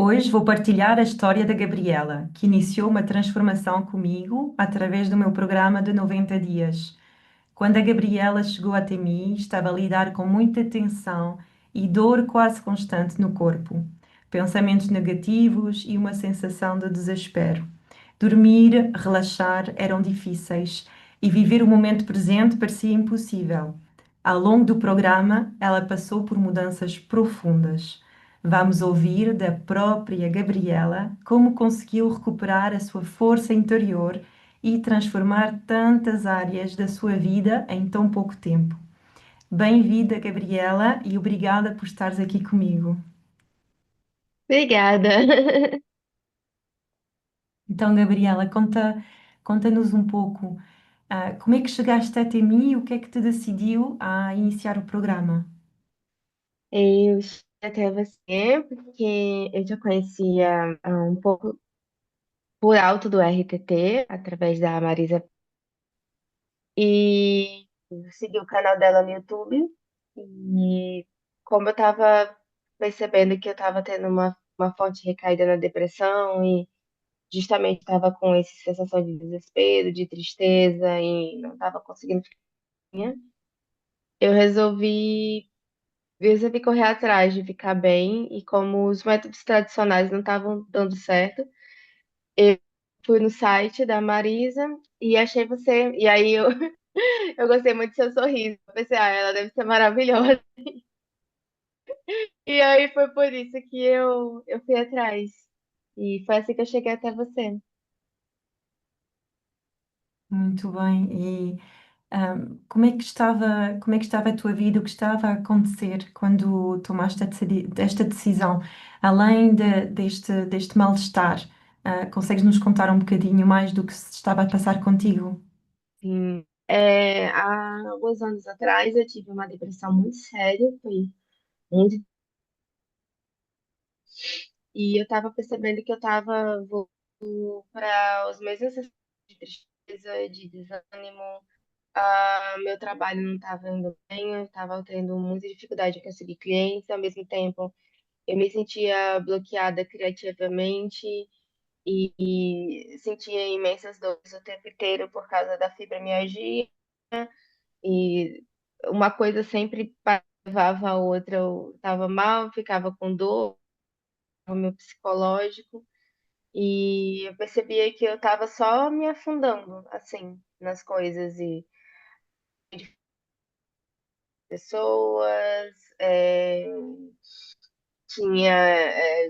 Hoje vou partilhar a história da Gabriela, que iniciou uma transformação comigo através do meu programa de 90 dias. Quando a Gabriela chegou até mim, estava a lidar com muita tensão e dor quase constante no corpo, pensamentos negativos e uma sensação de desespero. Dormir, relaxar eram difíceis e viver o momento presente parecia impossível. Ao longo do programa, ela passou por mudanças profundas. Vamos ouvir da própria Gabriela como conseguiu recuperar a sua força interior e transformar tantas áreas da sua vida em tão pouco tempo. Bem-vinda, Gabriela, e obrigada por estares aqui comigo. Obrigada. Então, Gabriela, conta-nos um pouco, como é que chegaste até mim e o que é que te decidiu a iniciar o programa? Eu cheguei até você porque eu já conhecia um pouco por alto do RTT, através da Marisa, e segui o canal dela no YouTube. E como eu estava percebendo que eu estava tendo uma forte recaída na depressão e justamente estava com essa sensação de desespero, de tristeza e não estava conseguindo ficar, eu resolvi correr atrás de ficar bem, e como os métodos tradicionais não estavam dando certo, eu fui no site da Marisa e achei você. E aí eu gostei muito do seu sorriso. Eu pensei, ela deve ser maravilhosa. E aí foi por isso que eu fui atrás. E foi assim que eu cheguei até você. Muito bem. E como é que estava a tua vida? O que estava a acontecer quando tomaste esta decisão? Além deste mal-estar, consegues nos contar um bocadinho mais do que se estava a passar contigo? Sim. Há alguns anos atrás eu tive uma depressão muito séria, foi muito. E eu tava percebendo que eu tava para os mesmos sensações de tristeza, de desânimo. Meu trabalho não estava indo bem, eu estava tendo muita dificuldade em conseguir clientes, ao mesmo tempo eu me sentia bloqueada criativamente e sentia imensas dores o tempo inteiro por causa da fibromialgia, e uma coisa sempre levava a outra. Eu estava mal, ficava com dor no meu psicológico. E eu percebia que eu estava só me afundando, assim, nas coisas e pessoas.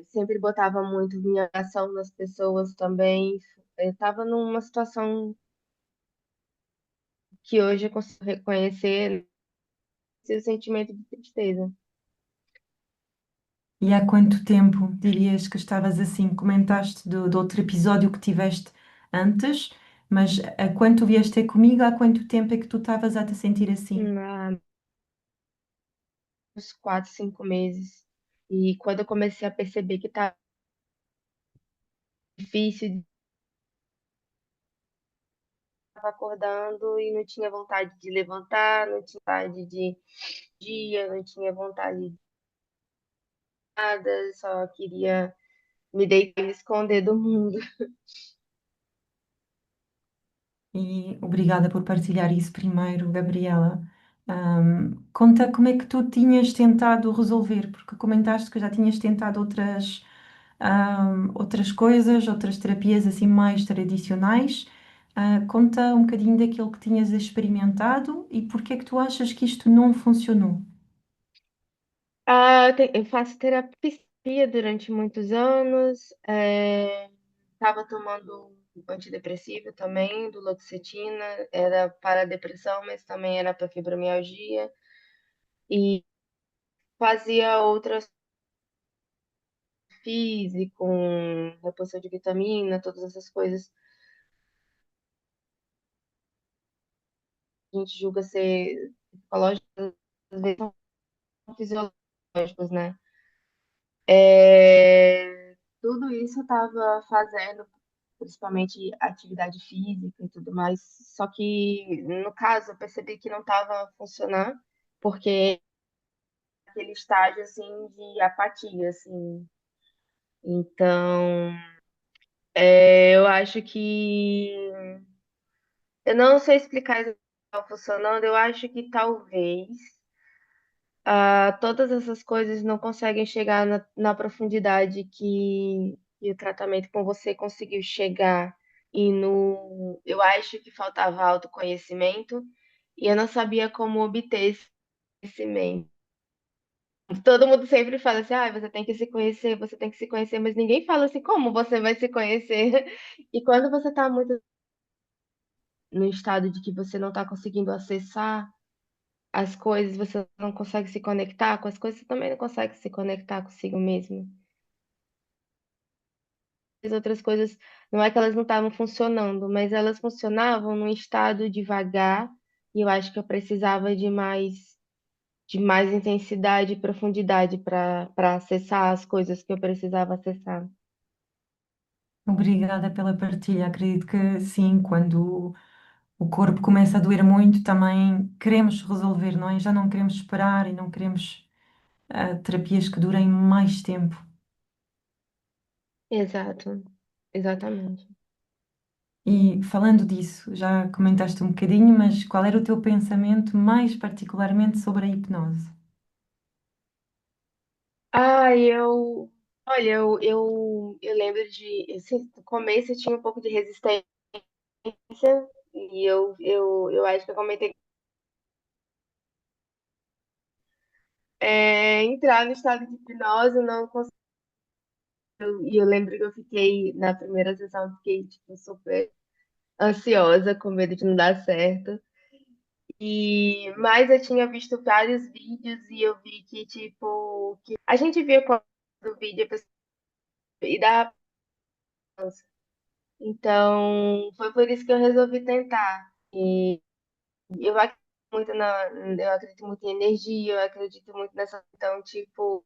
Sempre botava muito minha ação nas pessoas também. Eu estava numa situação que hoje eu consigo reconhecer esse sentimento de tristeza. E há quanto tempo dirias que estavas assim? Comentaste do outro episódio que tiveste antes, mas a quanto vieste ter comigo, há quanto tempo é que tu estavas a te sentir assim? Há uns 4, 5 meses. E quando eu comecei a perceber que estava difícil, estava acordando e não tinha vontade de levantar, não tinha vontade de dia, não tinha vontade de nada, só queria me deitar e me esconder do mundo. E obrigada por partilhar isso primeiro, Gabriela. Conta como é que tu tinhas tentado resolver, porque comentaste que já tinhas tentado outras coisas, outras terapias assim mais tradicionais. Conta um bocadinho daquilo que tinhas experimentado e porque é que tu achas que isto não funcionou. Eu faço terapia durante muitos anos, estava tomando antidepressivo também, do Duloxetina, era para depressão, mas também era para fibromialgia, e fazia outras físico, reposição de vitamina, todas essas coisas a gente julga ser psicológicas, às vezes são fisiológicos, né? Tudo isso eu estava fazendo, principalmente atividade física e tudo mais, só que no caso eu percebi que não estava funcionando, porque aquele estágio assim de apatia, assim, Então, eu acho que eu não sei explicar exatamente como tá funcionando. Eu acho que talvez todas essas coisas não conseguem chegar na profundidade que o tratamento com você conseguiu chegar. Eu acho que faltava autoconhecimento e eu não sabia como obter esse conhecimento. Todo mundo sempre fala assim, você tem que se conhecer, você tem que se conhecer, mas ninguém fala assim, como você vai se conhecer? E quando você está muito no estado de que você não está conseguindo acessar as coisas, você não consegue se conectar com as coisas, você também não consegue se conectar consigo mesmo. As outras coisas, não é que elas não estavam funcionando, mas elas funcionavam num estado devagar, e eu acho que eu precisava de mais intensidade e profundidade para acessar as coisas que eu precisava acessar. Obrigada pela partilha. Acredito que sim, quando o corpo começa a doer muito, também queremos resolver, não é? Já não queremos esperar e não queremos terapias que durem mais tempo. Exato, exatamente. E falando disso, já comentaste um bocadinho, mas qual era o teu pensamento mais particularmente sobre a hipnose? Olha, eu lembro assim, no começo eu tinha um pouco de resistência, e eu acho que eu comentei, entrar no estado de hipnose, eu não consegui, e eu lembro que eu fiquei, na primeira sessão, eu fiquei, tipo, super ansiosa, com medo de não dar certo, mas eu tinha visto vários vídeos e eu vi que, tipo, que a gente via quando o vídeo a pessoa, e dá. Então, foi por isso que eu resolvi tentar. E eu acredito eu acredito muito em energia, eu acredito muito nessa. Então, tipo,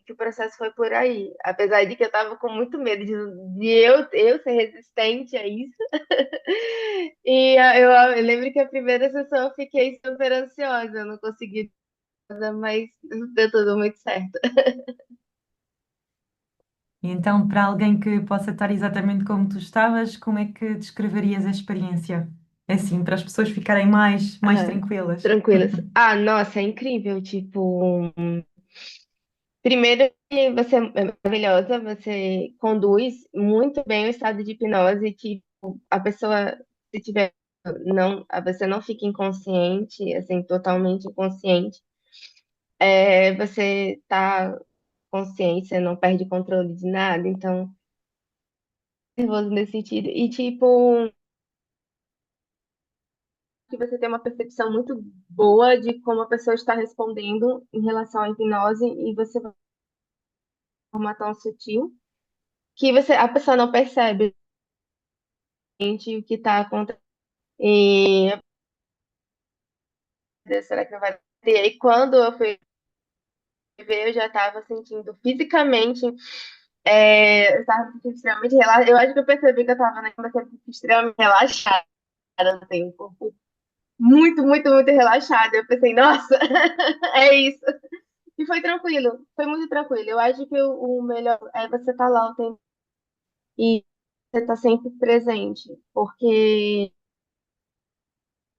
que o processo foi por aí. Apesar de que eu tava com muito medo de eu ser resistente a isso. E eu lembro que a primeira sessão eu fiquei super ansiosa, eu não consegui nada, mas deu tudo muito certo. E então, para alguém que possa estar exatamente como tu estavas, como é que descreverias a experiência? É assim, para as pessoas ficarem mais Ah, tranquilas. tranquilas. Nossa, é incrível. Tipo, primeiro que você é maravilhosa, você conduz muito bem o estado de hipnose, que a pessoa, se tiver, não, você não fica inconsciente, assim, totalmente inconsciente. Você tá consciência, não perde controle de nada, então, nervoso nesse sentido. E, tipo, que você tem uma percepção muito boa de como a pessoa está respondendo em relação à hipnose, e você vai de forma tão sutil que a pessoa não percebe gente, o que está acontecendo. E será que não vai ter? E aí, quando eu fui ver, eu já estava sentindo fisicamente, eu estava me sentindo extremamente relaxada. Eu acho que eu percebi que eu estava na cama extremamente relaxada, assim, o corpo muito, muito, muito relaxado. Eu pensei, nossa, é isso. E foi tranquilo, foi muito tranquilo. Eu acho que o melhor é você estar lá o tempo e você estar sempre presente, porque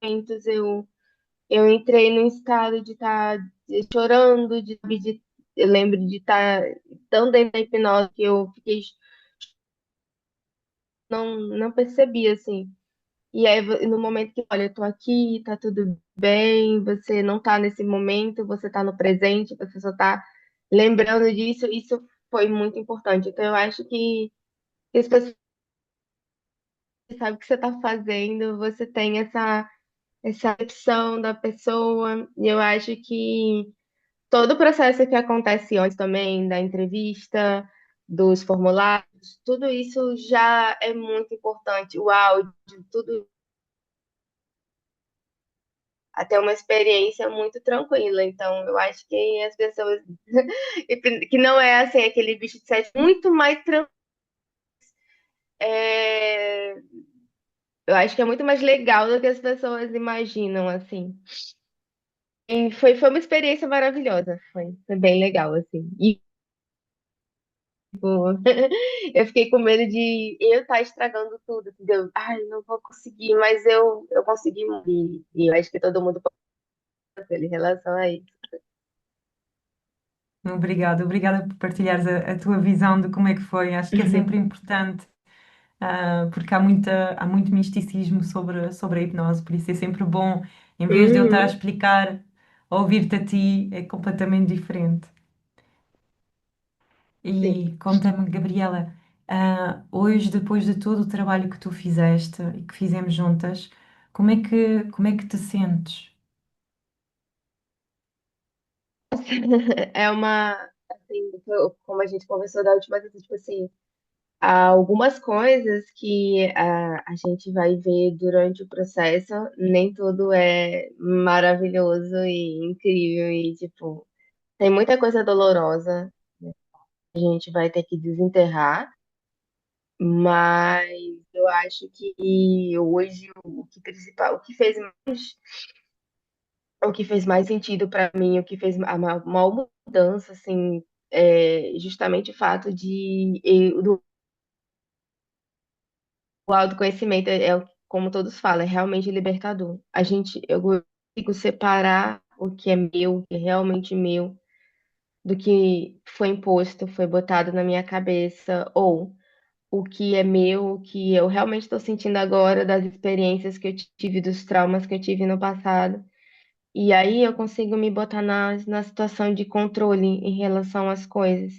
muitos eu entrei num estado de estar chorando, eu lembro de estar tão dentro da hipnose que eu fiquei, não percebi assim. E aí, no momento que, olha, eu tô aqui, tá tudo bem, você não tá nesse momento, você tá no presente, você só tá lembrando disso, isso foi muito importante. Então, eu acho que as pessoas sabem o que você tá fazendo, você tem essa percepção da pessoa, e eu acho que todo o processo que acontece antes também, da entrevista, dos formulários, tudo isso já é muito importante. O áudio, tudo, até uma experiência muito tranquila. Então, eu acho que as pessoas que não é assim aquele bicho de sete, muito mais tranquilo. É, eu acho que é muito mais legal do que as pessoas imaginam, assim. E foi uma experiência maravilhosa, foi bem legal, assim. Eu fiquei com medo de eu estar estragando tudo, entendeu? Ai, não vou conseguir, mas eu consegui. E eu acho que todo mundo pode ter em relação a isso. Obrigada, obrigada por partilhares a tua visão de como é que foi. Acho que é sempre importante, porque há muito misticismo sobre a hipnose, por isso é sempre bom, em vez de eu estar a Uhum, explicar, ouvir-te a ti é completamente diferente. sim. E conta-me, Gabriela, hoje, depois de todo o trabalho que tu fizeste e que fizemos juntas, como é que te sentes? É uma, assim, como a gente conversou da última vez, tipo assim, há algumas coisas que a gente vai ver durante o processo, nem tudo é maravilhoso e incrível e, tipo, tem muita coisa dolorosa, a gente vai ter que desenterrar, mas eu acho que hoje o que principal, o que fez mais sentido para mim, o que fez a maior mudança, assim, é justamente o fato do o autoconhecimento como todos falam, é realmente libertador. Eu consigo separar o que é meu, o que é realmente meu, do que foi imposto, foi botado na minha cabeça, ou o que é meu, o que eu realmente estou sentindo agora, das experiências que eu tive, dos traumas que eu tive no passado. E aí eu consigo me botar na situação de controle em relação às coisas.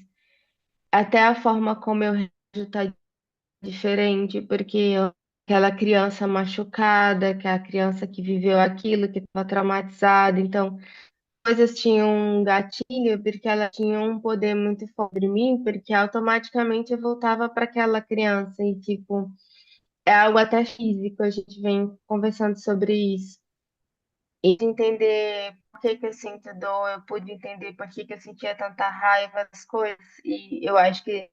Até a forma como eu reajo está diferente, porque aquela criança machucada, que é a criança que viveu aquilo, que estava traumatizada, então coisas tinham um gatilho, porque ela tinha um poder muito forte sobre mim, porque automaticamente eu voltava para aquela criança e tipo, é algo até físico, a gente vem conversando sobre isso. E de entender por que que eu sinto dor, eu pude entender por que que eu sentia tanta raiva das coisas, e eu acho que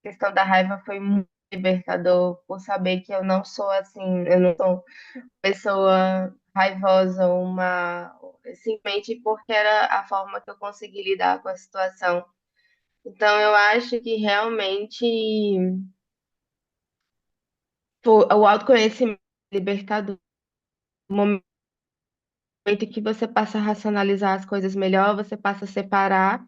a questão da raiva foi muito libertador, por saber que eu não sou assim, eu não sou pessoa raivosa, simplesmente porque era a forma que eu consegui lidar com a situação. Então eu acho que realmente o autoconhecimento é libertador. No momento que você passa a racionalizar as coisas melhor, você passa a separar.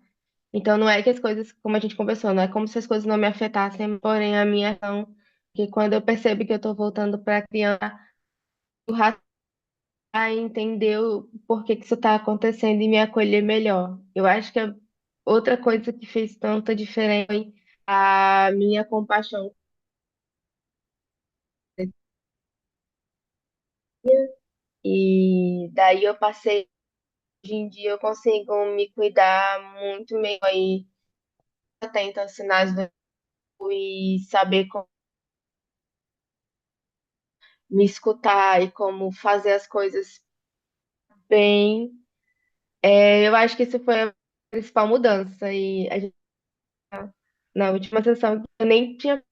Então não é que as coisas, como a gente conversou, não é como se as coisas não me afetassem, porém a minha ação, que quando eu percebo que eu estou voltando para a criança, a entender o porquê que isso está acontecendo e me acolher melhor. Eu acho que outra coisa que fez tanta diferença foi a minha compaixão. E daí eu passei, hoje em dia eu consigo me cuidar muito melhor e atento aos sinais do e saber como me escutar e como fazer as coisas bem. Eu acho que isso foi a principal mudança. E a gente, na última sessão eu nem tinha,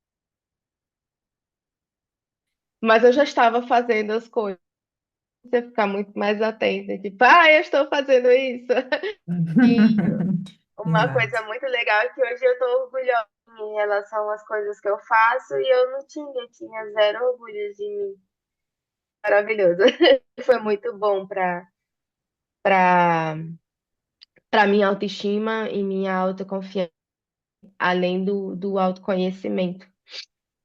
mas eu já estava fazendo as coisas. Você ficar muito mais atenta, tipo, eu estou fazendo isso. E uma Exato. coisa muito legal é que hoje eu estou orgulhosa em relação às coisas que eu faço e eu tinha zero orgulho de mim. Maravilhoso. Foi muito bom para para minha autoestima e minha autoconfiança, além do autoconhecimento.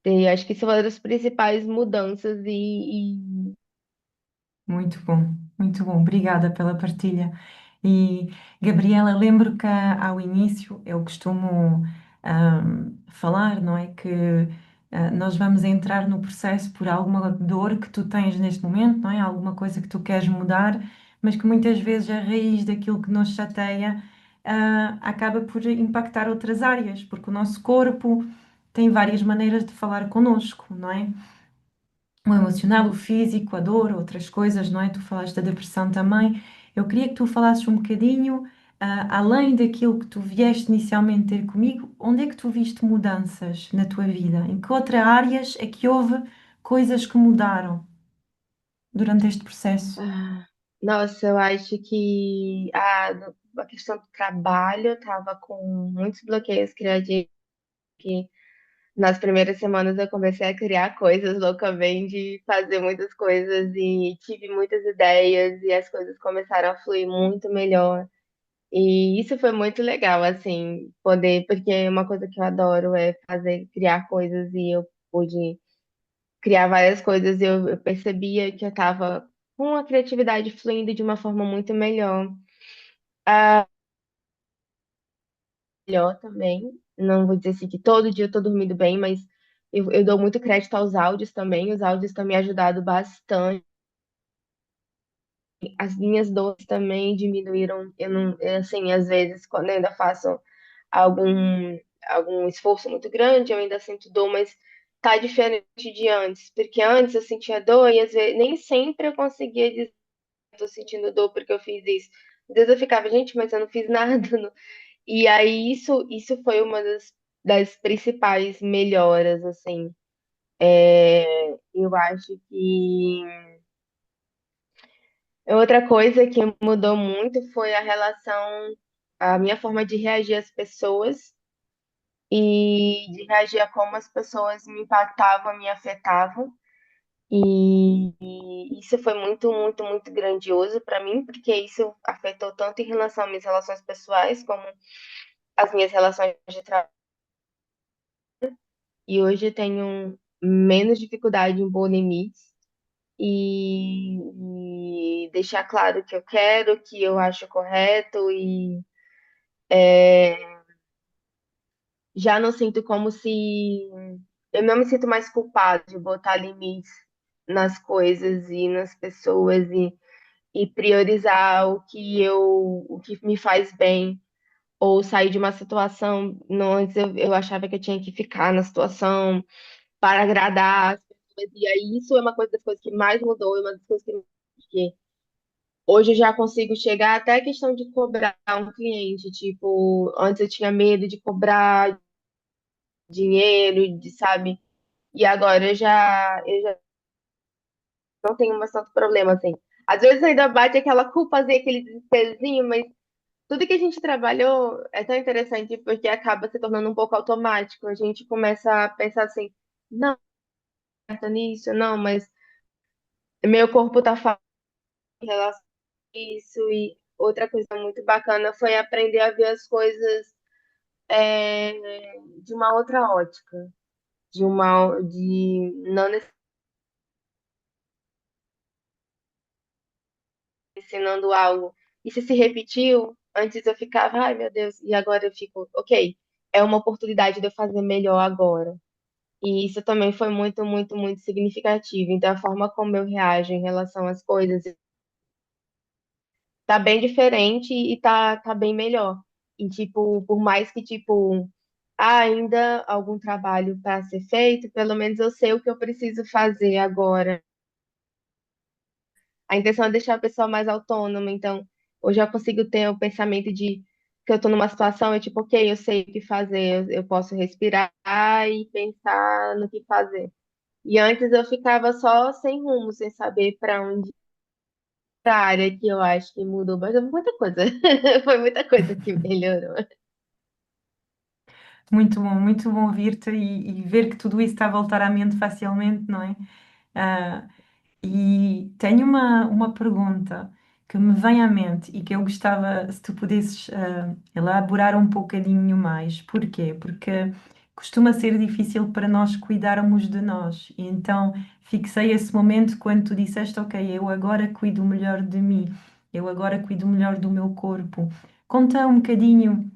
E acho que isso é uma das principais mudanças Muito bom, muito bom. Obrigada pela partilha. E, Gabriela, lembro que ao início eu costumo falar, não é? Que nós vamos entrar no processo por alguma dor que tu tens neste momento, não é? Alguma coisa que tu queres mudar, mas que muitas vezes a raiz daquilo que nos chateia, acaba por impactar outras áreas, porque o nosso corpo tem várias maneiras de falar connosco, não é? O emocional, o físico, a dor, outras coisas, não é? Tu falaste da depressão também. Eu queria que tu falasses um bocadinho, além daquilo que tu vieste inicialmente ter comigo, onde é que tu viste mudanças na tua vida? Em que outras áreas é que houve coisas que mudaram durante este processo? nossa, eu acho que a questão do trabalho estava com muitos bloqueios criativos. que nas primeiras semanas eu comecei a criar coisas loucamente, fazer muitas coisas e tive muitas ideias e as coisas começaram a fluir muito melhor. E isso foi muito legal, assim, poder, porque uma coisa que eu adoro é fazer, criar coisas e eu pude criar várias coisas e eu percebia que eu estava com a criatividade fluindo de uma forma muito melhor. Melhor também. Não vou dizer assim que todo dia eu tô dormindo bem, mas eu dou muito crédito aos áudios também. Os áudios têm me ajudado bastante. As minhas dores também diminuíram. Eu não, assim, às vezes, quando eu ainda faço algum, algum esforço muito grande, eu ainda sinto dor, mas tá diferente de antes. Porque antes eu sentia dor e às vezes nem sempre eu conseguia dizer que tô sentindo dor porque eu fiz isso. Às vezes eu ficava, gente, mas eu não fiz nada. E aí isso foi uma das principais melhoras, assim. Eu acho que outra coisa que mudou muito foi a relação, a minha forma de reagir às pessoas e de reagir a como as pessoas me impactavam, me afetavam. E isso foi muito, muito, muito grandioso para mim, porque isso afetou tanto em relação às minhas relações pessoais, como as minhas relações de trabalho. E hoje eu tenho menos dificuldade em pôr limites e deixar claro o que eu quero, o que eu acho correto e já não sinto como se eu não me sinto mais culpada de botar limites nas coisas e nas pessoas e priorizar o que me faz bem ou sair de uma situação. Não, antes eu achava que eu tinha que ficar na situação para agradar as pessoas. E aí isso é uma coisa das coisas que mais mudou, é uma das coisas que hoje eu já consigo chegar até a questão de cobrar um cliente. Tipo, antes eu tinha medo de cobrar dinheiro, de, sabe? E agora eu já não tenho mais tanto problema, assim. Às vezes ainda bate aquela culpazinha, aquele desesperozinho, mas tudo que a gente trabalhou é tão interessante porque acaba se tornando um pouco automático. A gente começa a pensar assim, não, tá nisso, não, mas meu corpo tá falando em relação a isso. E outra coisa muito bacana foi aprender a ver as coisas é, de uma outra ótica, de não necessariamente ensinando algo. E se repetiu, antes eu ficava, ai meu Deus, e agora eu fico, ok, é uma oportunidade de eu fazer melhor agora. E isso também foi muito, muito, muito significativo. Então, a forma como eu reajo em relação às coisas tá bem diferente e tá bem melhor. E, tipo, por mais que, tipo, há ainda algum trabalho para ser feito, pelo menos eu sei o que eu preciso fazer agora. A intenção é deixar a pessoa mais autônoma. Então, hoje eu consigo ter o pensamento de que eu tô numa situação, eu, tipo, ok, eu sei o que fazer, eu posso respirar e pensar no que fazer. E antes eu ficava só sem rumo, sem saber para onde ir. A área que eu acho que mudou, mas é muita coisa. Foi muita coisa que melhorou. Muito bom ouvir-te e ver que tudo isso está a voltar à mente facilmente, não é? Ah, e tenho uma pergunta que me vem à mente e que eu gostava, se tu pudesses, elaborar um bocadinho mais. Porquê? Porque costuma ser difícil para nós cuidarmos de nós. E então fixei esse momento quando tu disseste, ok, eu agora cuido melhor de mim, eu agora cuido melhor do meu corpo. Conta um bocadinho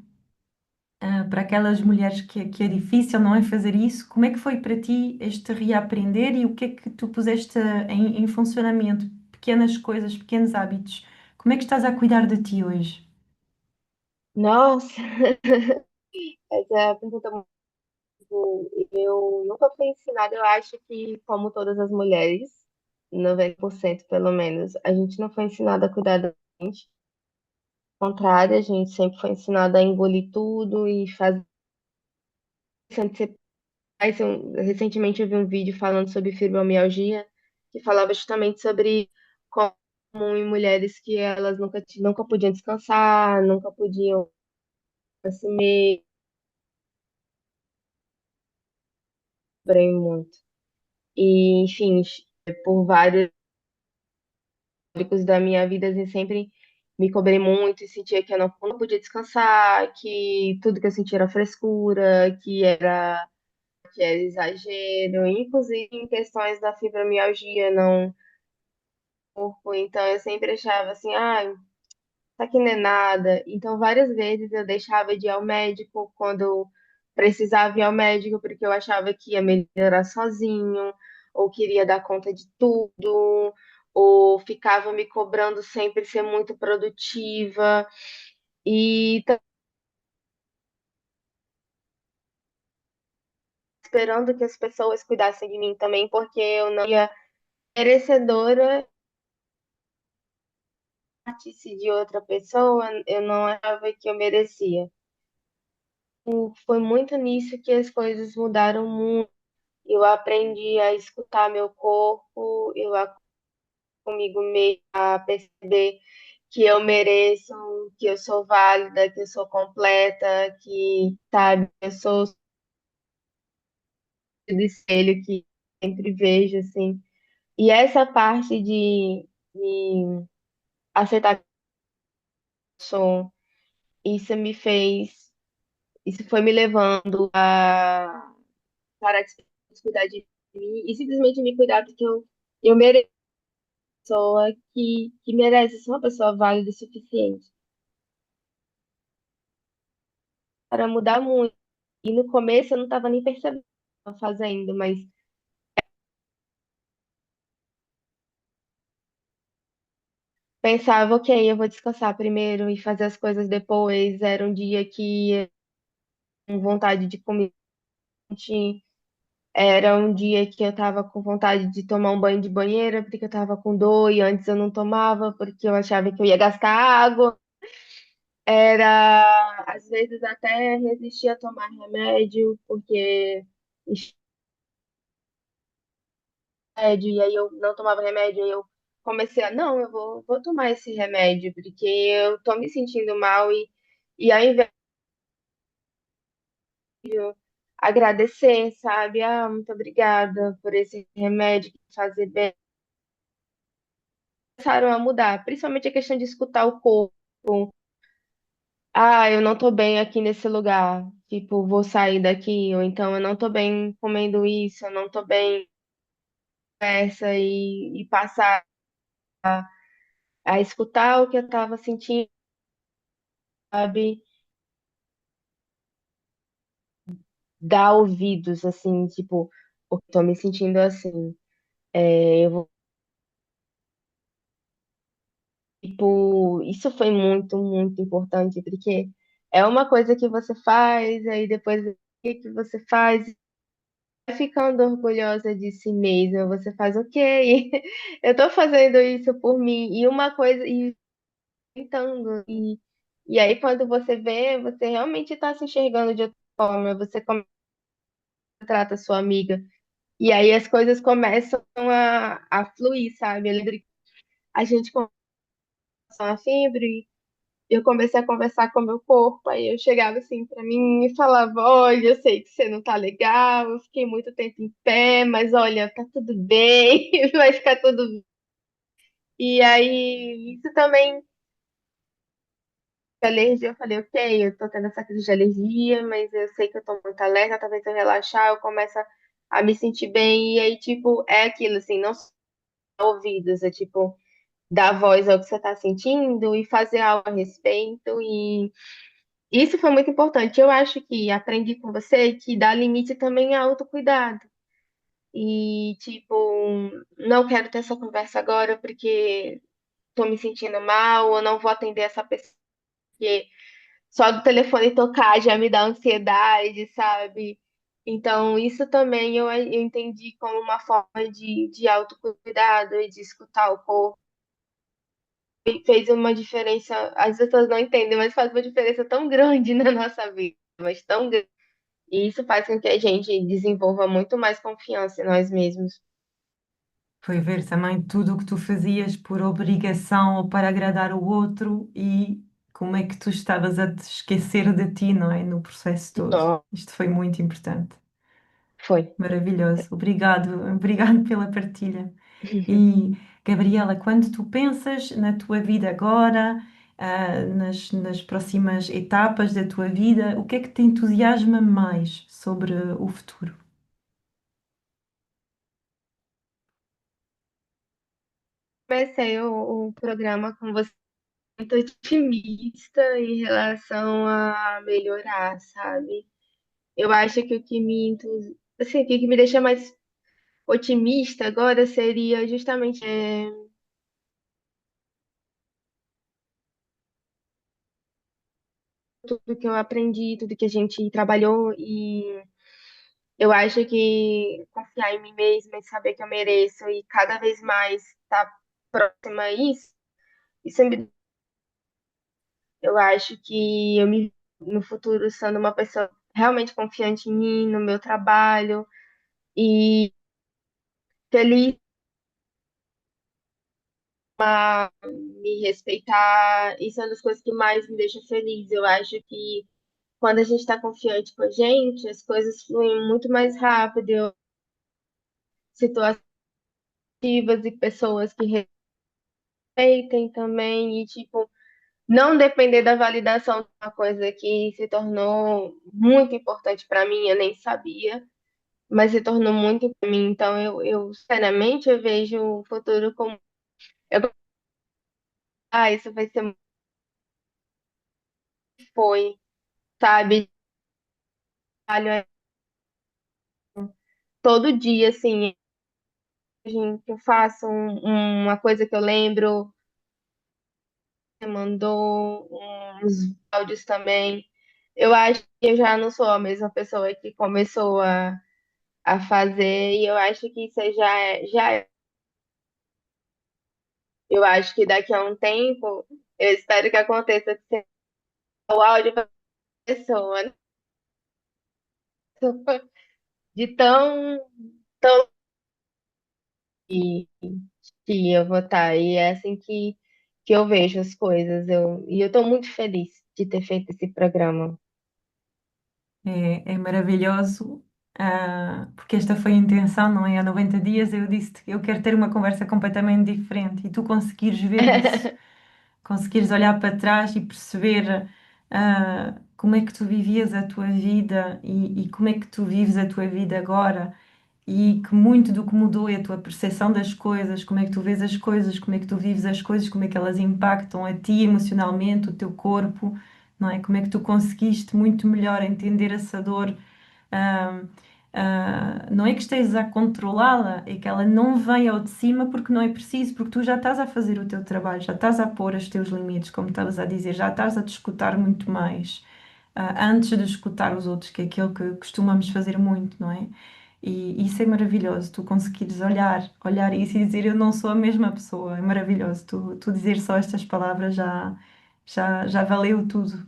para aquelas mulheres que é difícil, não é, fazer isso. Como é que foi para ti este reaprender e o que é que tu puseste em funcionamento? Pequenas coisas, pequenos hábitos. Como é que estás a cuidar de ti hoje? Nossa, essa é a pergunta muito. Eu nunca fui ensinada, eu acho que, como todas as mulheres, 90% pelo menos, a gente não foi ensinada a cuidar da gente. Ao contrário, a gente sempre foi ensinada a engolir tudo e fazer. Recentemente eu vi um vídeo falando sobre fibromialgia, que falava justamente sobre como em mulheres que elas nunca podiam descansar, nunca podiam comer, cobrei muito. E, enfim, por vários tópicos da minha vida, eu sempre me cobrei muito e sentia que eu não podia descansar, que tudo que eu sentia era frescura, que era exagero, inclusive em questões da fibromialgia, não corpo. Então eu sempre achava assim, ah, isso aqui não é nada. Então várias vezes eu deixava de ir ao médico quando eu precisava ir ao médico, porque eu achava que ia melhorar sozinho, ou queria dar conta de tudo, ou ficava me cobrando sempre ser muito produtiva. E esperando que as pessoas cuidassem de mim também, porque eu não ia merecedora partisse de outra pessoa, eu não achava que eu merecia. Foi muito nisso que as coisas mudaram muito. Eu aprendi a escutar meu corpo, comigo mesma, a perceber que eu mereço, que eu sou válida, que eu sou completa, que, sabe, eu sou do espelho que sempre vejo, assim. E essa parte de aceitar que eu sou, isso me fez, isso foi me levando a parar de cuidar de mim e simplesmente me cuidar porque eu mereço uma pessoa que merece ser uma pessoa válida o suficiente para mudar muito. E no começo eu não estava nem percebendo o que eu estava fazendo, mas pensava, ok, eu vou descansar primeiro e fazer as coisas depois. Era um dia que eu com vontade de comer, era um dia que eu tava com vontade de tomar um banho de banheira, porque eu tava com dor e antes eu não tomava, porque eu achava que eu ia gastar água. Era, às vezes, até resistir a tomar remédio, porque remédio, e aí eu não tomava remédio, e eu comecei a, não, vou tomar esse remédio, porque eu tô me sentindo mal, e ao invés de agradecer, sabe? Ah, muito obrigada por esse remédio que fazer bem. Começaram a mudar, principalmente a questão de escutar o corpo. Ah, eu não tô bem aqui nesse lugar. Tipo, vou sair daqui, ou então eu não tô bem comendo isso, eu não tô bem essa e passar a escutar o que eu tava sentindo, sabe? Dar ouvidos, assim, tipo, eu tô me sentindo assim. Eu vou, tipo, isso foi muito, muito importante, porque é uma coisa que você faz, aí depois o que você faz, vai ficando orgulhosa de si mesma, você faz, ok, eu tô fazendo isso por mim, e uma coisa, e tentando, e aí quando você vê, você realmente tá se enxergando de outra forma, você começa a tratar sua amiga, e aí as coisas começam a fluir, sabe? Eu lembro que a gente começou a febre, eu comecei a conversar com o meu corpo, aí eu chegava assim pra mim e falava, olha, eu sei que você não tá legal, eu fiquei muito tempo em pé, mas olha, tá tudo bem, vai ficar tudo bem. E aí, isso também, alergia, eu falei, ok, eu tô tendo essa crise de alergia, mas eu sei que eu tô muito alerta, talvez se eu relaxar, eu começo a me sentir bem, e aí, tipo, é aquilo, assim, não só ouvidos, é tipo, dar voz ao que você tá sentindo e fazer algo a respeito, e isso foi muito importante. Eu acho que aprendi com você que dar limite também é autocuidado. E, tipo, não quero ter essa conversa agora porque tô me sentindo mal, ou não vou atender essa pessoa porque só do telefone tocar já me dá ansiedade, sabe? Então, isso também eu entendi como uma forma de autocuidado e de escutar o corpo. E fez uma diferença, as pessoas não entendem, mas faz uma diferença tão grande na nossa vida, mas tão grande. E isso faz com que a gente desenvolva muito mais confiança em nós mesmos. Foi ver também tudo o que tu fazias por obrigação ou para agradar o outro e como é que tu estavas a te esquecer de ti, não é? No processo todo. Então, Isto foi muito importante. Foi. Maravilhoso. Obrigado, obrigado pela partilha. E, Gabriela, quando tu pensas na tua vida agora, nas próximas etapas da tua vida, o que é que te entusiasma mais sobre o futuro? Comecei o programa com você muito otimista em relação a melhorar, sabe? Eu acho que o que assim, o que me deixa mais otimista agora seria justamente tudo que eu aprendi, tudo que a gente trabalhou e eu acho que confiar em mim mesma e saber que eu mereço e cada vez mais estar próxima a isso eu acho que eu me no futuro sendo uma pessoa realmente confiante em mim, no meu trabalho e feliz me respeitar. Isso é uma das coisas que mais me deixa feliz. Eu acho que quando a gente está confiante com a gente, as coisas fluem muito mais rápido. Situações e pessoas que respeitem também e, tipo, não depender da validação de uma coisa que se tornou muito importante para mim, eu nem sabia, mas se tornou muito para mim. Então, sinceramente, eu vejo o futuro como. Eu, isso vai ser muito foi, sabe? Trabalho todo dia, assim, gente, eu faço uma coisa que eu lembro, você mandou uns áudios também. Eu acho que eu já não sou a mesma pessoa que começou a fazer, e eu acho que isso eu acho que daqui a um tempo, eu espero que aconteça que você dá o áudio para a pessoa, né? De tão que, que eu vou estar. E é assim que eu vejo as coisas. E eu estou muito feliz de ter feito esse programa. É maravilhoso, porque esta foi a intenção, não é? Há 90 dias eu disse-te que eu quero ter uma conversa completamente diferente e tu conseguires ver isso, conseguires olhar para trás e perceber, como é que tu vivias a tua vida e como é que tu vives a tua vida agora e que muito do que mudou é a tua percepção das coisas, como é que tu vês as coisas, como é que tu vives as coisas, como é que elas impactam a ti emocionalmente, o teu corpo, não é? Como é que tu conseguiste muito melhor entender essa dor. ah, não é que estejas a controlá-la, é que ela não vem ao de cima porque não é preciso, porque tu já estás a fazer o teu trabalho, já estás a pôr os teus limites, como estavas a dizer, já estás a te escutar muito mais, antes de escutar os outros, que é aquilo que costumamos fazer muito, não é? E isso é maravilhoso, tu conseguires olhar isso e dizer eu não sou a mesma pessoa, é maravilhoso. Tu dizer só estas palavras já valeu tudo.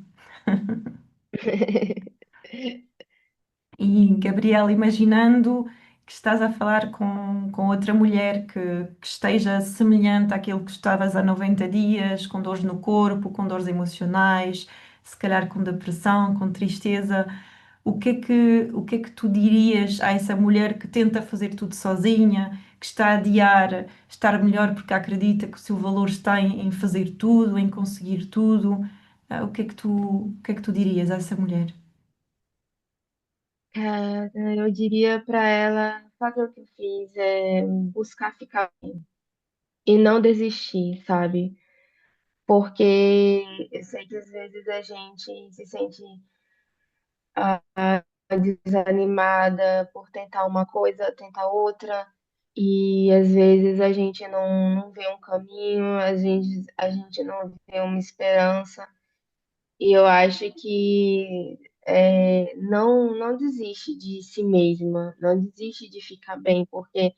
E, Gabriela, imaginando que estás a falar com outra mulher que esteja semelhante àquilo que estavas há 90 dias, com dores no corpo, com dores emocionais, se calhar com depressão, com tristeza, o que é que tu dirias a essa mulher que tenta fazer tudo sozinha, que está a adiar estar melhor porque acredita que o seu valor está em fazer tudo, em conseguir tudo? O que é que tu dirias a essa mulher? Cara, eu diria pra ela fazer o que eu fiz, buscar ficar e não desistir, sabe? Porque eu sei que às vezes a gente se sente desanimada por tentar uma coisa, tentar outra, e às vezes a gente não vê um caminho, a gente não vê uma esperança. E eu acho que não desiste de si mesma, não desiste de ficar bem, porque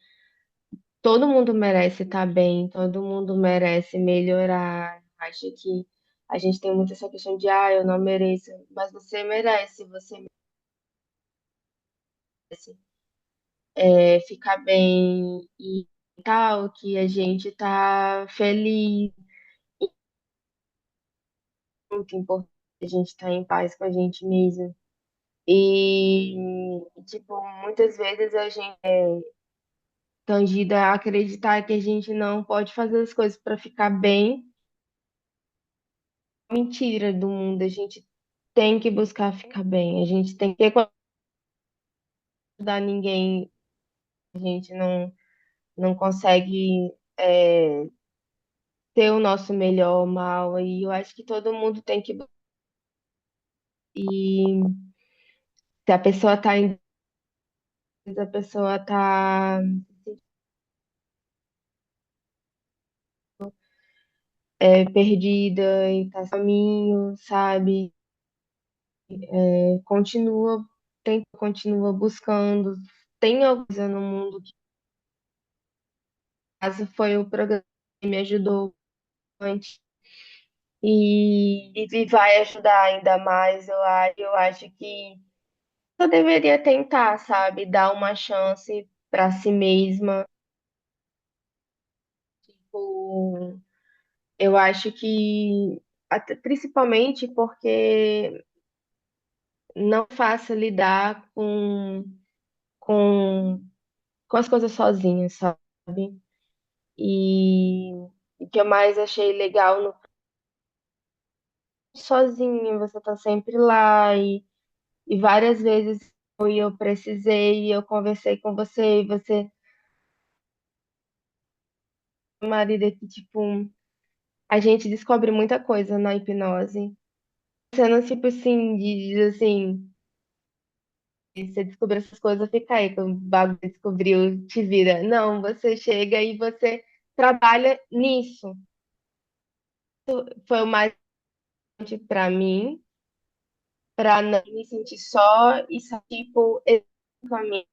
todo mundo merece estar bem, todo mundo merece melhorar. Acho que a gente tem muito essa questão de, eu não mereço, mas você merece ficar bem e tal, que a gente tá feliz, muito importante a gente estar em paz com a gente mesmo. E, tipo, muitas vezes a gente é tangida a acreditar que a gente não pode fazer as coisas para ficar bem. Mentira do mundo, a gente tem que buscar ficar bem, a gente tem que ajudar ninguém, a gente não consegue ter o nosso melhor ou mal, e eu acho que todo mundo tem que. E se a pessoa tá em. Se a pessoa tá perdida e tá no caminho, sabe? Continua, continua buscando. Tem alguma coisa no mundo que caso foi o programa que me ajudou antes e vai ajudar ainda mais, eu acho que eu deveria tentar, sabe? Dar uma chance para si mesma. Tipo, eu acho que, principalmente porque não é fácil lidar com, com as coisas sozinha, sabe? E o que eu mais achei legal no sozinho, você tá sempre lá e várias vezes eu precisei, eu conversei com você e você, marido, é que tipo, a gente descobre muita coisa na hipnose. Você não, tipo assim, diz assim, se você descobrir essas coisas, fica aí, que o bagulho descobriu, te vira. Não, você chega e você trabalha nisso. Foi o mais importante pra mim, pra não me sentir só e só, tipo, economicamente,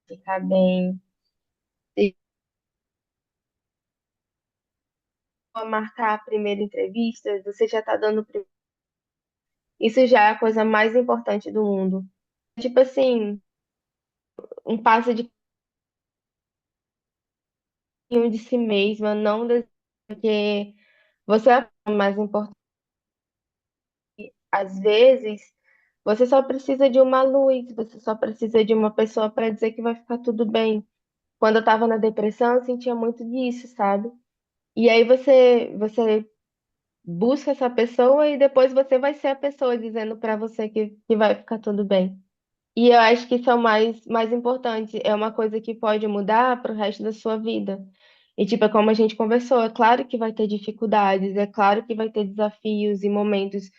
ficar bem. E marcar a primeira entrevista, você já tá dando. Isso já é a coisa mais importante do mundo. Tipo assim, um passo de de si mesma, não porque você é o mais importante. Às vezes, você só precisa de uma luz, você só precisa de uma pessoa para dizer que vai ficar tudo bem. Quando eu tava na depressão, eu sentia muito disso, sabe? E aí você busca essa pessoa e depois você vai ser a pessoa dizendo para você que vai ficar tudo bem. E eu acho que isso é o mais importante. É uma coisa que pode mudar para o resto da sua vida. E, tipo, é como a gente conversou, é claro que vai ter dificuldades, é claro que vai ter desafios e momentos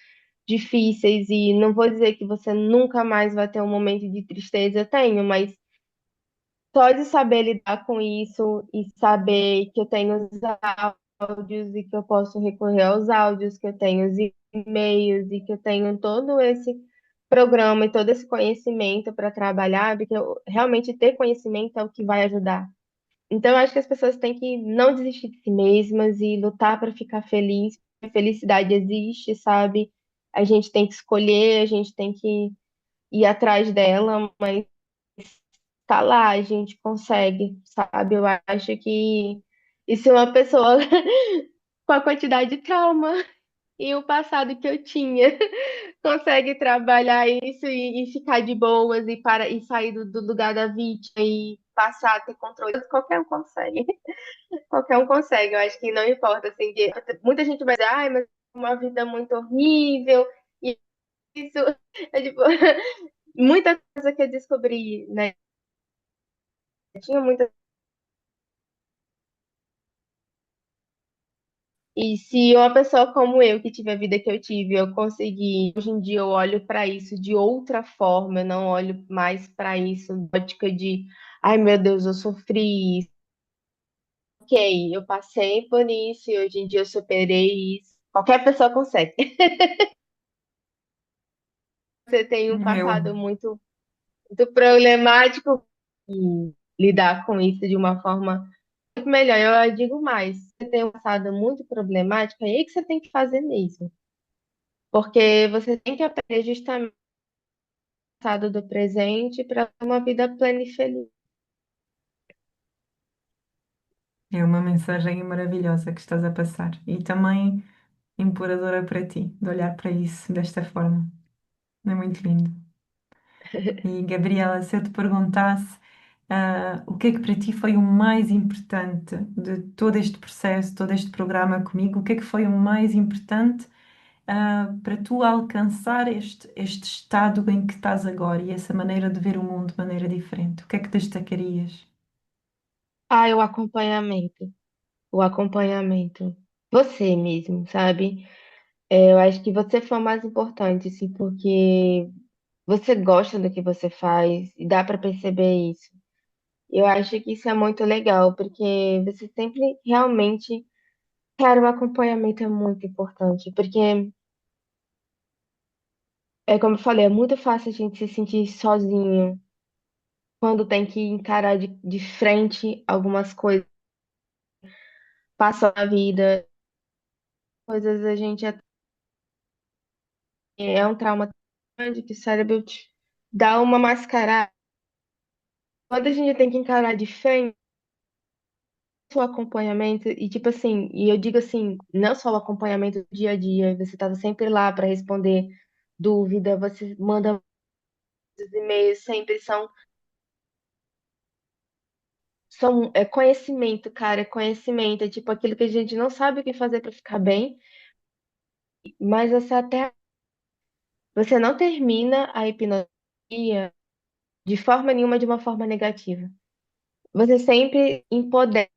difíceis. E não vou dizer que você nunca mais vai ter um momento de tristeza, eu tenho, mas só de saber lidar com isso e saber que eu tenho os áudios e que eu posso recorrer aos áudios, que eu tenho os e-mails e que eu tenho todo esse programa e todo esse conhecimento para trabalhar, porque realmente ter conhecimento é o que vai ajudar. Então, eu acho que as pessoas têm que não desistir de si mesmas e lutar para ficar feliz. A felicidade existe, sabe? A gente tem que escolher, a gente tem que ir atrás dela, mas tá lá, a gente consegue, sabe? Eu acho que e se uma pessoa com a quantidade de trauma e o passado que eu tinha consegue trabalhar isso e ficar de boas e sair do lugar da vítima e passar a ter controle, qualquer um consegue. Qualquer um consegue. Eu acho que não importa assim, muita gente vai dizer, ai, mas é uma vida muito horrível. E isso é tipo, muita coisa que eu descobri, né? Tinha muita. E se uma pessoa como eu, que tive a vida que eu tive, eu consegui, hoje em dia eu olho para isso de outra forma, eu não olho mais para isso, ótica de, ai meu Deus, eu sofri isso. Ok, eu passei por isso e hoje em dia eu superei isso. Qualquer pessoa consegue. Você tem um Eu, passado muito problemático e lidar com isso de uma forma muito melhor. Eu digo mais, você tem um passado muito problemático, é aí que você tem que fazer mesmo. Porque você tem que aprender justamente o passado do presente para ter uma vida plena e feliz. é uma mensagem maravilhosa que estás a passar e também empoderadora para ti, de olhar para isso desta forma. É muito lindo. E Gabriela, se eu te perguntasse, o que é que para ti foi o mais importante de todo este processo, todo este programa comigo, o que é que foi o mais importante, para tu alcançar este estado em que estás agora e essa maneira de ver o mundo de maneira diferente? O que é que destacarias? Ah, o acompanhamento. O acompanhamento. Você mesmo, sabe? Eu acho que você foi o mais importante, assim, porque você gosta do que você faz e dá para perceber isso. Eu acho que isso é muito legal, porque você sempre realmente, cara, o acompanhamento é muito importante, porque é como eu falei, é muito fácil a gente se sentir sozinho quando tem que encarar de frente algumas coisas, passam na vida, coisas a gente é um trauma tão grande que o cérebro te dá uma mascarada. Quando a gente tem que encarar de frente o acompanhamento, e tipo assim, e eu digo assim, não só o acompanhamento do dia a dia, você estava sempre lá para responder dúvida, você manda os e-mails, sempre são conhecimento, cara, é conhecimento, é tipo aquilo que a gente não sabe o que fazer para ficar bem, mas você não termina a hipnoterapia de forma nenhuma de uma forma negativa. Você sempre empodera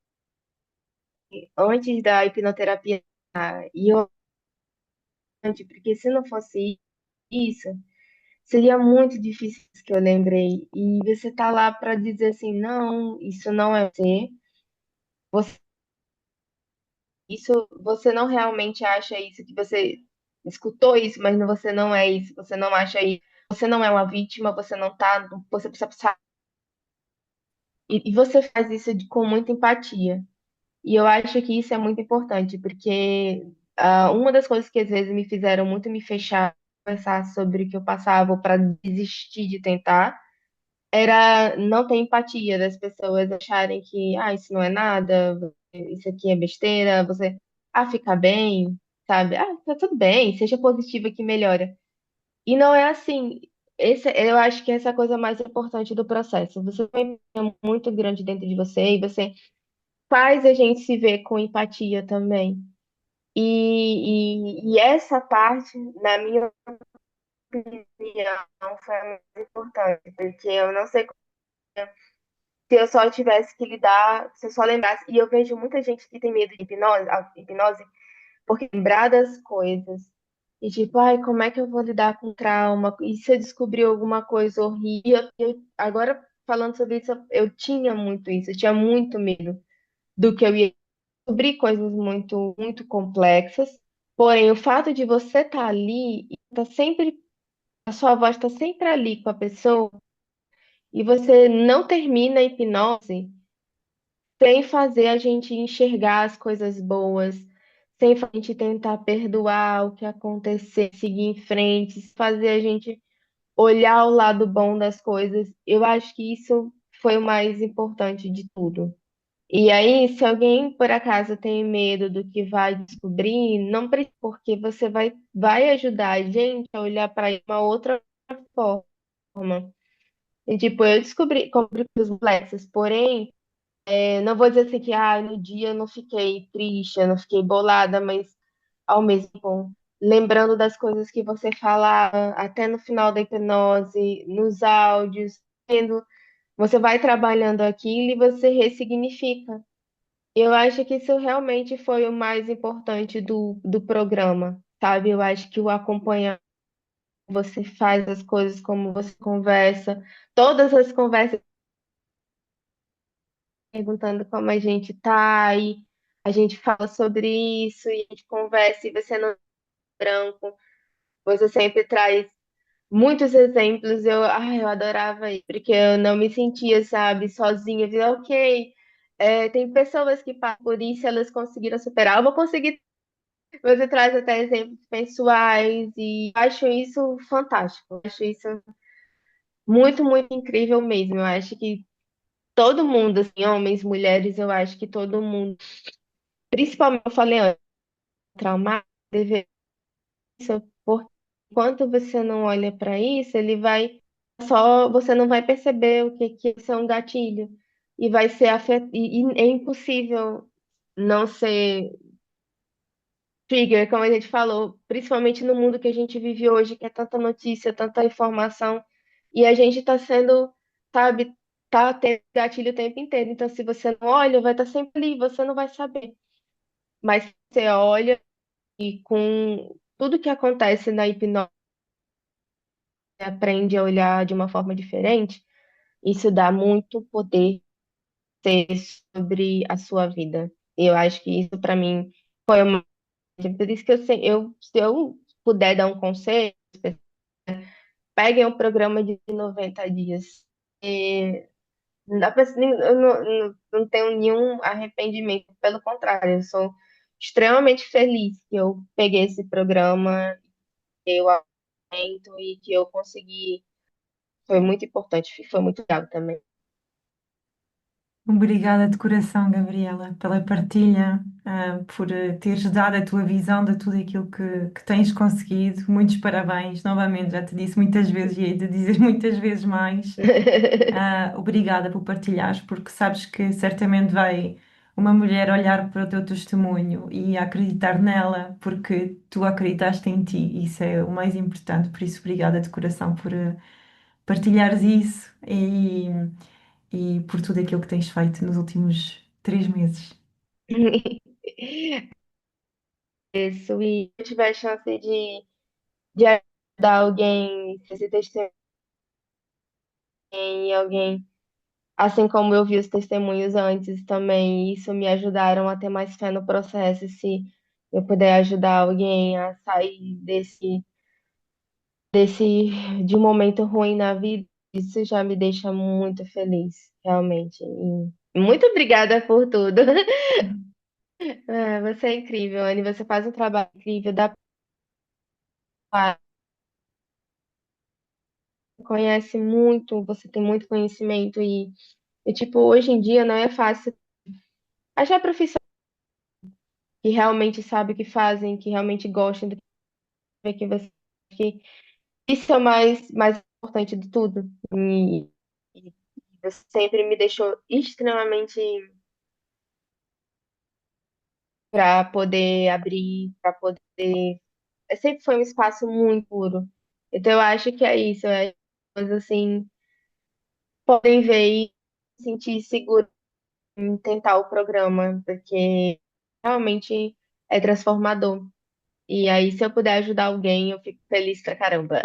antes da hipnoterapia e eu antes, porque se não fosse isso, seria muito difícil isso que eu lembrei. E você tá lá para dizer assim, não, isso não é você. Você, isso, você não realmente acha isso, que você escutou isso, mas você não é isso, você não acha isso. Você não é uma vítima, você não tá, você precisa passar. E você faz isso com muita empatia. E eu acho que isso é muito importante, porque uma das coisas que às vezes me fizeram muito me fechar, conversar sobre o que eu passava para desistir de tentar, era não ter empatia das pessoas acharem que, isso não é nada, isso aqui é besteira, você, fica bem, sabe? Tá tudo bem, seja positiva que melhora. E não é assim. Eu acho que essa é a coisa mais importante do processo. Você tem um muito grande dentro de você e você faz a gente se ver com empatia também. E essa parte, na minha opinião, foi a mais importante, porque eu não sei se eu só tivesse que lidar, se eu só lembrasse. E eu vejo muita gente que tem medo de hipnose porque lembrar das coisas. E tipo, como é que eu vou lidar com trauma? E se eu descobrir alguma coisa horrível? Agora, falando sobre isso, eu tinha muito isso, eu tinha muito medo do que eu ia descobrir coisas muito, muito complexas. Porém, o fato de você estar ali, e tá sempre, a sua voz está sempre ali com a pessoa, e você não termina a hipnose sem fazer a gente enxergar as coisas boas, sem a gente tentar perdoar o que aconteceu, seguir em frente, fazer a gente olhar o lado bom das coisas. Eu acho que isso foi o mais importante de tudo. E aí, se alguém por acaso tem medo do que vai descobrir, não precisa, porque você vai ajudar a gente a olhar para uma outra forma. E, tipo, eu descobri os complexos, porém, não vou dizer assim que no dia eu não fiquei triste, eu não fiquei bolada, mas ao mesmo tempo, lembrando das coisas que você falava, até no final da hipnose, nos áudios, você vai trabalhando aquilo e você ressignifica. Eu acho que isso realmente foi o mais importante do programa, sabe? Eu acho que o acompanhar, você faz as coisas como você conversa, todas as conversas perguntando como a gente tá, e a gente fala sobre isso, e a gente conversa, e você não é branco, você sempre traz muitos exemplos. Eu adorava isso, porque eu não me sentia, sabe, sozinha. Eu dizia, ok, tem pessoas que passam por isso, elas conseguiram superar, eu vou conseguir. Você traz até exemplos pessoais e eu acho isso fantástico. Eu acho isso muito, muito incrível mesmo. Eu acho que todo mundo, assim, homens, mulheres, eu acho que todo mundo, principalmente, eu falei antes, traumado, deve isso, porque enquanto você não olha para isso, ele vai. só você não vai perceber o que que é um gatilho e vai ser e é impossível não ser trigger, como a gente falou, principalmente no mundo que a gente vive hoje, que é tanta notícia, tanta informação, e a gente está sendo, sabe, tá tendo gatilho o tempo inteiro. Então, se você não olha, vai estar sempre ali, você não vai saber. Mas se você olha e com tudo que acontece na hipnose, aprende a olhar de uma forma diferente, isso dá muito poder sobre a sua vida. E eu acho que isso, para mim, foi uma. Por isso que se eu puder dar um conselho, peguem um programa de 90 dias. E eu não tenho nenhum arrependimento, pelo contrário, eu sou extremamente feliz que eu peguei esse programa, que eu aumento e que eu consegui. Foi muito importante, foi muito legal também. Obrigada de coração, Gabriela, pela partilha, por teres dado a tua visão de tudo aquilo que tens conseguido. Muitos parabéns, novamente, já te disse muitas vezes e hei de dizer muitas vezes mais. Obrigada por partilhares, porque sabes que certamente vai uma mulher olhar para o teu testemunho e acreditar nela, porque tu acreditaste em ti. Isso é o mais importante. Por isso, obrigada de coração por partilhares isso e por tudo aquilo que tens feito nos últimos 3 meses. Isso, e se eu tiver a chance de ajudar alguém, se esse testemunho em alguém, assim como eu vi os testemunhos antes também, isso me ajudaram a ter mais fé no processo. Se eu puder ajudar alguém a sair desse, de um momento ruim na vida, isso já me deixa muito feliz, realmente. E muito obrigada por tudo. Você é incrível, Anne, você faz um trabalho incrível, conhece muito, você tem muito conhecimento e tipo, hoje em dia não é fácil achar profissionais que realmente sabem o que fazem, que realmente gostam do que você que isso é o mais importante de tudo. E você sempre me deixou extremamente para poder abrir, para poder. Sempre foi um espaço muito puro. Então eu acho que é isso, é coisas assim, podem ver e se sentir seguro em tentar o programa, porque realmente é transformador. E aí, se eu puder ajudar alguém, eu fico feliz pra caramba.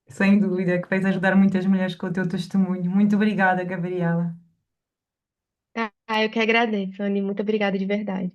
Sem dúvida que vais ajudar muitas mulheres com o teu testemunho. Muito obrigada, Gabriela. Eu que agradeço, Anny. Muito obrigada de verdade.